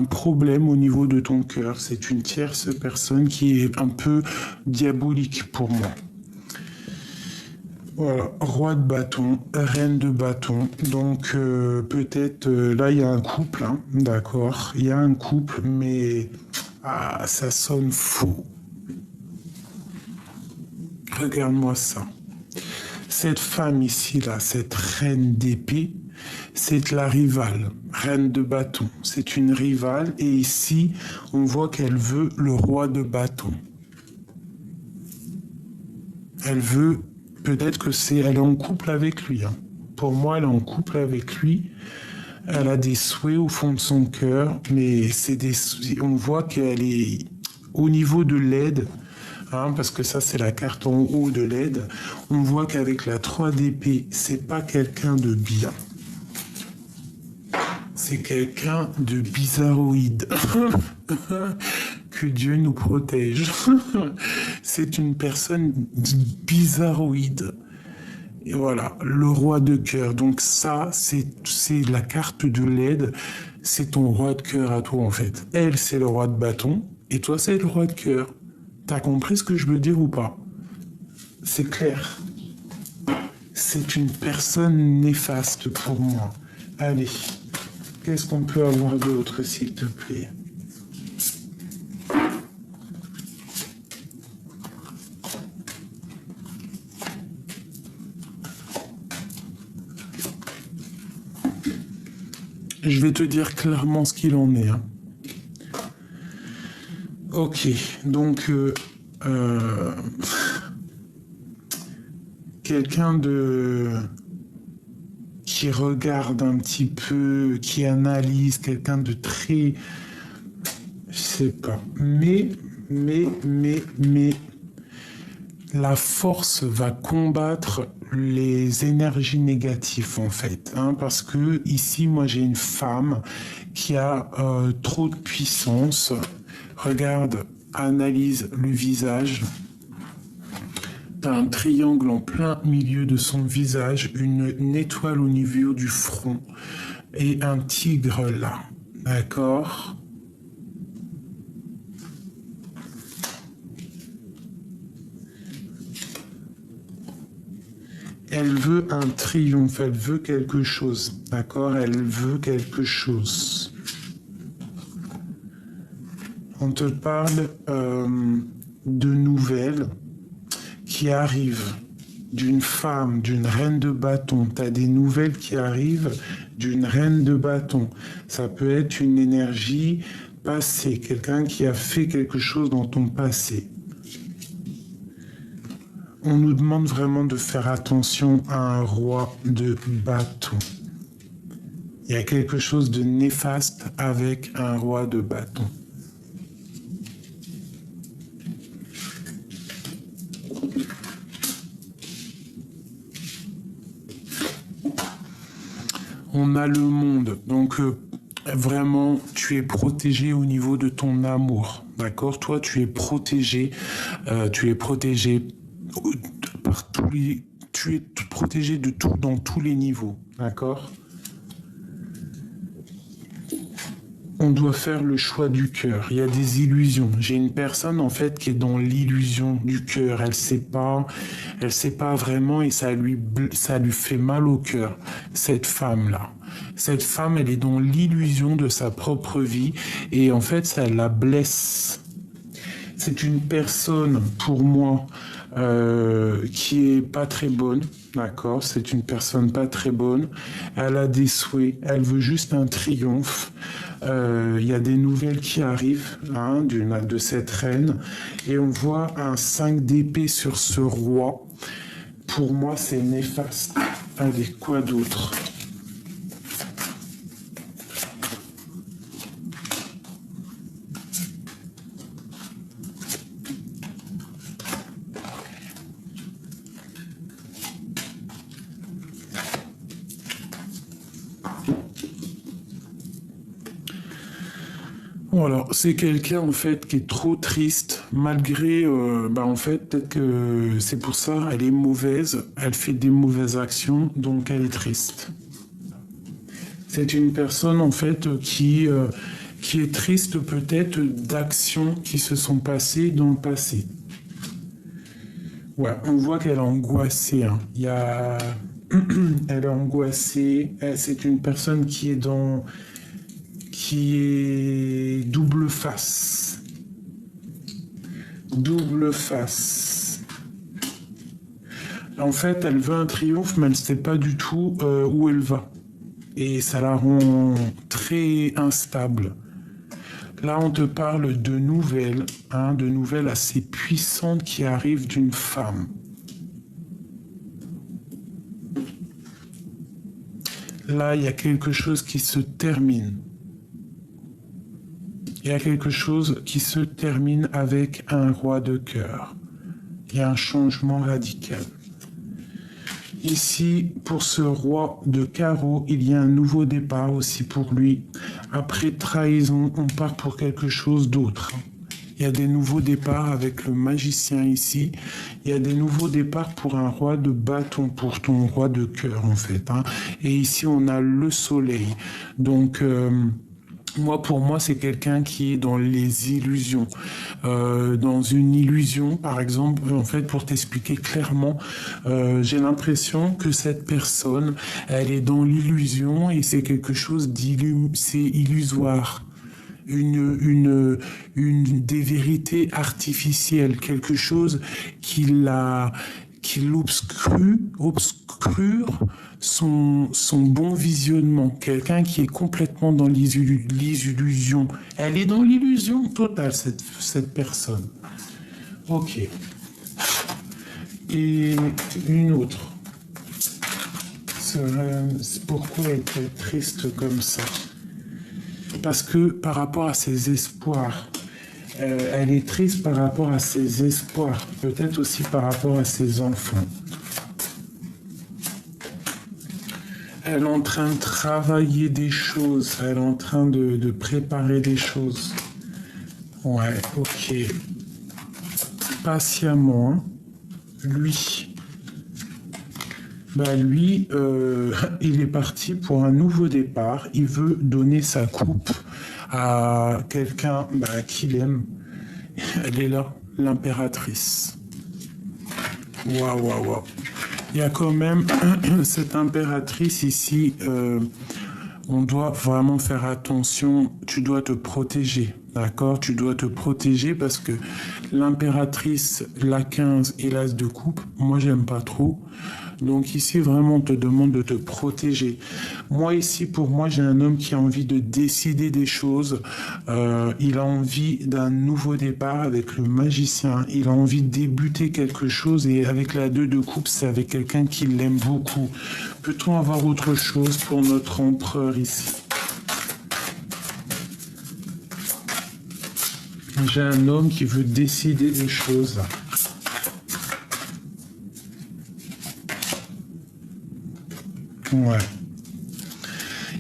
problème au niveau de ton cœur. C'est une tierce personne qui est un peu diabolique pour moi. Voilà, roi de bâton, reine de bâton. Donc peut-être là il y a un couple, hein, d'accord. Il y a un couple, mais ça sonne faux. Regarde-moi ça. Cette femme ici là, cette reine d'épée, c'est la rivale, reine de bâton. C'est une rivale et ici on voit qu'elle veut le roi de bâton. Elle veut. Peut-être que elle est en couple avec lui. Hein. Pour moi, elle est en couple avec lui. Elle a des souhaits au fond de son cœur, mais on voit qu'elle est au niveau de l'aide, hein, parce que ça, c'est la carte en haut de l'aide. On voit qu'avec la 3 d'épée, c'est pas quelqu'un de bien. C'est quelqu'un de bizarroïde. Que Dieu nous protège. C'est une personne bizarroïde. Et voilà, le roi de cœur. Donc ça, c'est la carte de l'aide. C'est ton roi de cœur à toi, en fait. Elle, c'est le roi de bâton. Et toi, c'est le roi de cœur. T'as compris ce que je veux dire ou pas? C'est clair. C'est une personne néfaste pour moi. Allez, qu'est-ce qu'on peut avoir d'autre, s'il te plaît? Je vais te dire clairement ce qu'il en est. Hein. Ok, donc quelqu'un qui regarde un petit peu, qui analyse, quelqu'un de très, je sais pas, mais la force va combattre les énergies négatives en fait, hein, parce que ici moi j'ai une femme qui a trop de puissance. Regarde, analyse le visage. T'as un triangle en plein milieu de son visage, une étoile au niveau du front et un tigre là, d'accord? Elle veut un triomphe, elle veut quelque chose, d'accord? Elle veut quelque chose. On te parle de nouvelles qui arrivent d'une femme, d'une reine de bâton. Tu as des nouvelles qui arrivent d'une reine de bâton. Ça peut être une énergie passée, quelqu'un qui a fait quelque chose dans ton passé. On nous demande vraiment de faire attention à un roi de bâton. Il y a quelque chose de néfaste avec un roi de bâton. On a le monde, donc vraiment tu es protégé au niveau de ton amour, d'accord? Toi tu es protégé par tu es protégé de tout dans tous les niveaux, d'accord? On doit faire le choix du cœur. Il y a des illusions. J'ai une personne en fait qui est dans l'illusion du cœur. Elle sait pas vraiment et ça lui fait mal au cœur. Cette femme-là. Cette femme, elle est dans l'illusion de sa propre vie et en fait, ça la blesse. C'est une personne, pour moi, qui est pas très bonne, d'accord? C'est une personne pas très bonne. Elle a des souhaits, elle veut juste un triomphe. Il y a des nouvelles qui arrivent hein, de cette reine. Et on voit un 5 d'épée sur ce roi. Pour moi, c'est néfaste. Allez, quoi d'autre? Bon, alors, c'est quelqu'un en fait qui est trop triste, malgré, en fait, peut-être que c'est pour ça, elle est mauvaise, elle fait des mauvaises actions, donc elle est triste. C'est une personne en fait qui est triste peut-être d'actions qui se sont passées dans le passé. Ouais, on voit qu'elle est angoissée. Hein. Il y a... Elle est angoissée. C'est une personne qui est double face. Double face. En fait, elle veut un triomphe, mais elle ne sait pas du tout où elle va. Et ça la rend très instable. Là, on te parle de nouvelles assez puissantes qui arrivent d'une femme. Là, il y a quelque chose qui se termine. Il y a quelque chose qui se termine avec un roi de cœur. Il y a un changement radical. Ici, pour ce roi de carreau, il y a un nouveau départ aussi pour lui. Après trahison, on part pour quelque chose d'autre. Il y a des nouveaux départs avec le magicien ici. Il y a des nouveaux départs pour un roi de bâton, pour ton roi de cœur en fait. Hein. Et ici, on a le soleil. Donc... pour moi, c'est quelqu'un qui est dans les illusions. Dans une illusion, par exemple, en fait, pour t'expliquer clairement, j'ai l'impression que cette personne, elle est dans l'illusion et c'est quelque chose c'est illusoire. Des vérités artificielles, quelque chose qui obscure son bon visionnement. Quelqu'un qui est complètement dans les illusions. Elle est dans l'illusion totale, cette personne. Ok. Et une autre. Pourquoi elle est triste comme ça? Parce que par rapport à ses espoirs, elle est triste par rapport à ses espoirs, peut-être aussi par rapport à ses enfants. Elle est en train de travailler des choses, elle est en train de préparer des choses. Ouais, ok. Patiemment, hein. Lui, il est parti pour un nouveau départ. Il veut donner sa coupe à quelqu'un qu'il aime. Elle est là, l'impératrice. Waouh. Il y a quand même cette impératrice ici. On doit vraiment faire attention. Tu dois te protéger. D'accord? Tu dois te protéger parce que l'impératrice, la 15 et l'as de coupe, moi, j'aime pas trop. Donc ici, vraiment, on te demande de te protéger. Moi, ici, pour moi, j'ai un homme qui a envie de décider des choses. Il a envie d'un nouveau départ avec le magicien. Il a envie de débuter quelque chose. Et avec la 2 de coupe, c'est avec quelqu'un qui l'aime beaucoup. Peut-on avoir autre chose pour notre empereur ici? J'ai un homme qui veut décider des choses. Ouais.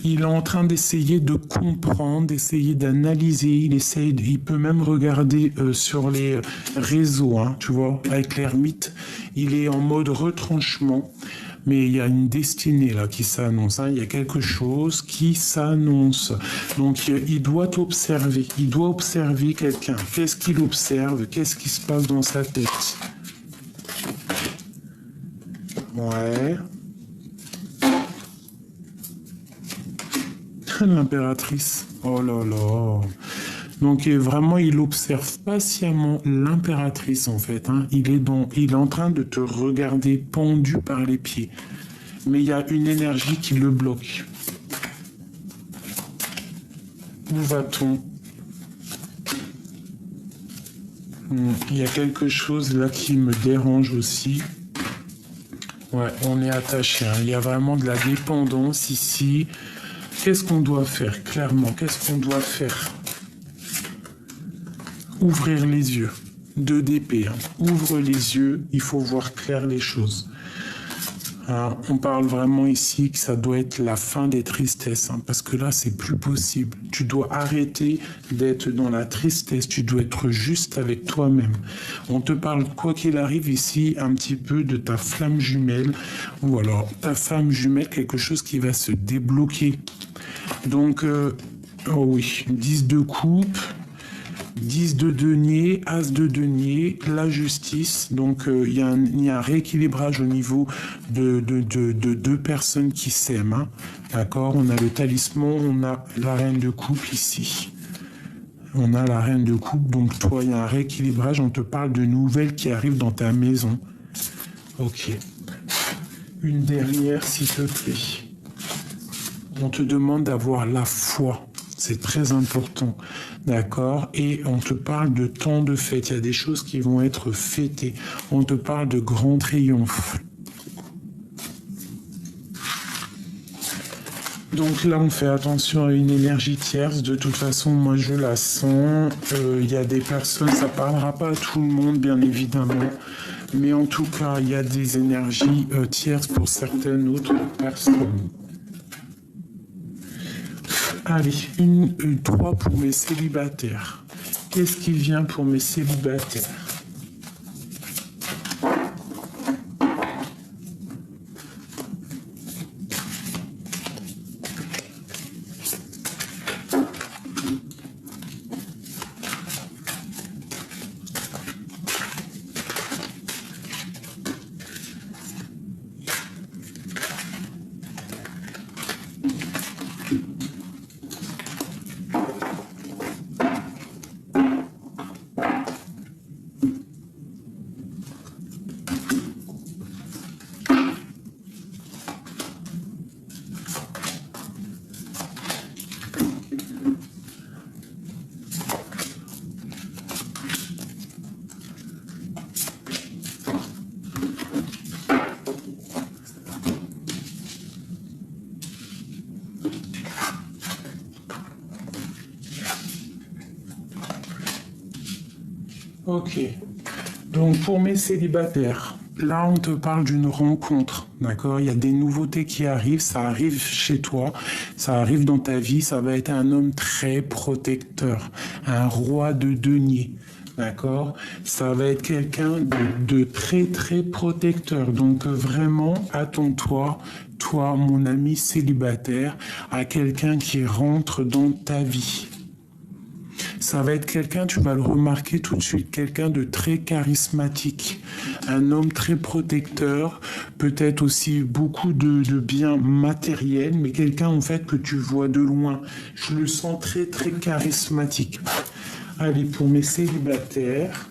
Il est en train d'essayer de comprendre, d'essayer d'analyser. Il peut même regarder sur les réseaux, hein, tu vois, avec l'ermite. Il est en mode retranchement. Mais il y a une destinée là qui s'annonce. Hein. Il y a quelque chose qui s'annonce. Donc il doit observer. Il doit observer quelqu'un. Qu'est-ce qu'il observe? Qu'est-ce qui se passe dans sa tête? Ouais. L'impératrice. Oh là là. Donc vraiment, il observe patiemment l'impératrice en fait. Hein. Il est en train de te regarder pendu par les pieds. Mais il y a une énergie qui le bloque. Où va-t-on? Il y a quelque chose là qui me dérange aussi. Ouais, on est attaché. Hein. Il y a vraiment de la dépendance ici. Qu'est-ce qu'on doit faire, clairement? Qu'est-ce qu'on doit faire? Ouvrir les yeux. 2 d'épée. Hein. Ouvre les yeux, il faut voir clair les choses. Hein, on parle vraiment ici que ça doit être la fin des tristesses, hein, parce que là, c'est plus possible. Tu dois arrêter d'être dans la tristesse, tu dois être juste avec toi-même. On te parle, quoi qu'il arrive ici, un petit peu de ta flamme jumelle, ou alors ta femme jumelle, quelque chose qui va se débloquer. Donc, oh oui, 10 de coupe, 10 de denier, as de denier, la justice. Donc, il y a un rééquilibrage au niveau de 2 personnes qui s'aiment. Hein. D'accord? On a le talisman, on a la reine de coupe ici. On a la reine de coupe. Donc, toi, il y a un rééquilibrage. On te parle de nouvelles qui arrivent dans ta maison. Ok. Une dernière, s'il te plaît. On te demande d'avoir la foi. C'est très important, d'accord? Et on te parle de temps de fête. Il y a des choses qui vont être fêtées. On te parle de grand triomphe. Donc là, on fait attention à une énergie tierce. De toute façon, moi, je la sens. Il y a des personnes, ça parlera pas à tout le monde, bien évidemment. Mais en tout cas, il y a des énergies tierces pour certaines autres personnes. Allez, 3 pour mes célibataires. Qu'est-ce qui vient pour mes célibataires? Ok. Donc pour mes célibataires, là on te parle d'une rencontre, d'accord? Il y a des nouveautés qui arrivent, ça arrive chez toi, ça arrive dans ta vie, ça va être un homme très protecteur, un roi de denier, d'accord? Ça va être quelqu'un de très très protecteur, donc vraiment attends-toi, toi mon ami célibataire, à quelqu'un qui rentre dans ta vie. Ça va être quelqu'un, tu vas le remarquer tout de suite, quelqu'un de très charismatique, un homme très protecteur, peut-être aussi beaucoup de biens matériels, mais quelqu'un en fait que tu vois de loin. Je le sens très très charismatique. Allez, pour mes célibataires.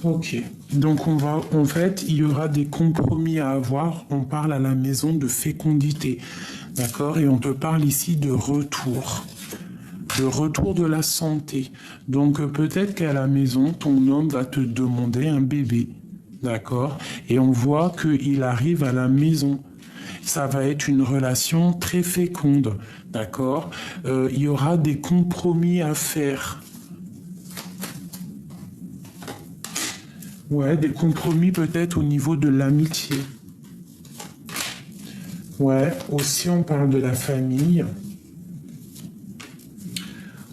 Ok, donc en fait, il y aura des compromis à avoir. On parle à la maison de fécondité, d'accord? Et on te parle ici de retour de la santé. Donc peut-être qu'à la maison, ton homme va te demander un bébé, d'accord? Et on voit qu'il arrive à la maison. Ça va être une relation très féconde, d'accord? Il y aura des compromis à faire. Ouais, des compromis peut-être au niveau de l'amitié. Ouais, aussi on parle de la famille.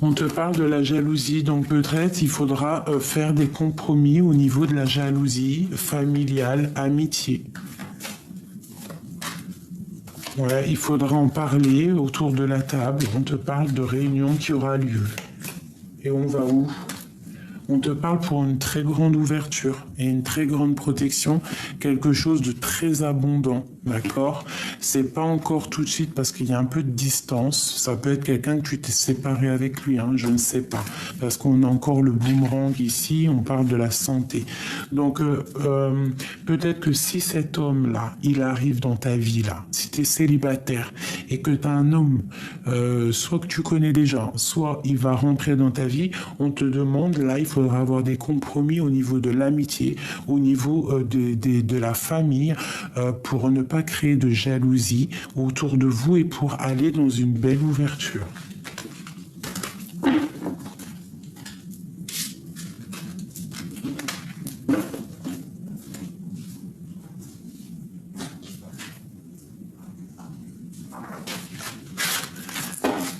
On te parle de la jalousie, donc peut-être il faudra faire des compromis au niveau de la jalousie familiale, amitié. Ouais, il faudra en parler autour de la table. On te parle de réunion qui aura lieu. Et on va où? On te parle pour une très grande ouverture et une très grande protection, quelque chose de très abondant, d'accord? C'est pas encore tout de suite parce qu'il y a un peu de distance. Ça peut être quelqu'un que tu t'es séparé avec lui, hein, je ne sais pas. Parce qu'on a encore le boomerang ici, on parle de la santé. Donc peut-être que si cet homme-là, il arrive dans ta vie là, si tu es célibataire et que tu as un homme, soit que tu connais déjà, soit il va rentrer dans ta vie, on te demande, là, il faudra avoir des compromis au niveau de l'amitié, au niveau de la famille, pour ne pas créer de jalousie autour de vous et pour aller dans une belle ouverture.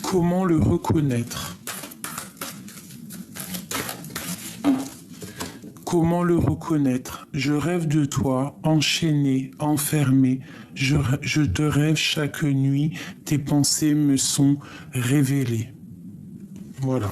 Comment le reconnaître? Comment le reconnaître? Je rêve de toi, enchaîné, enfermé. Je te rêve chaque nuit, tes pensées me sont révélées. Voilà.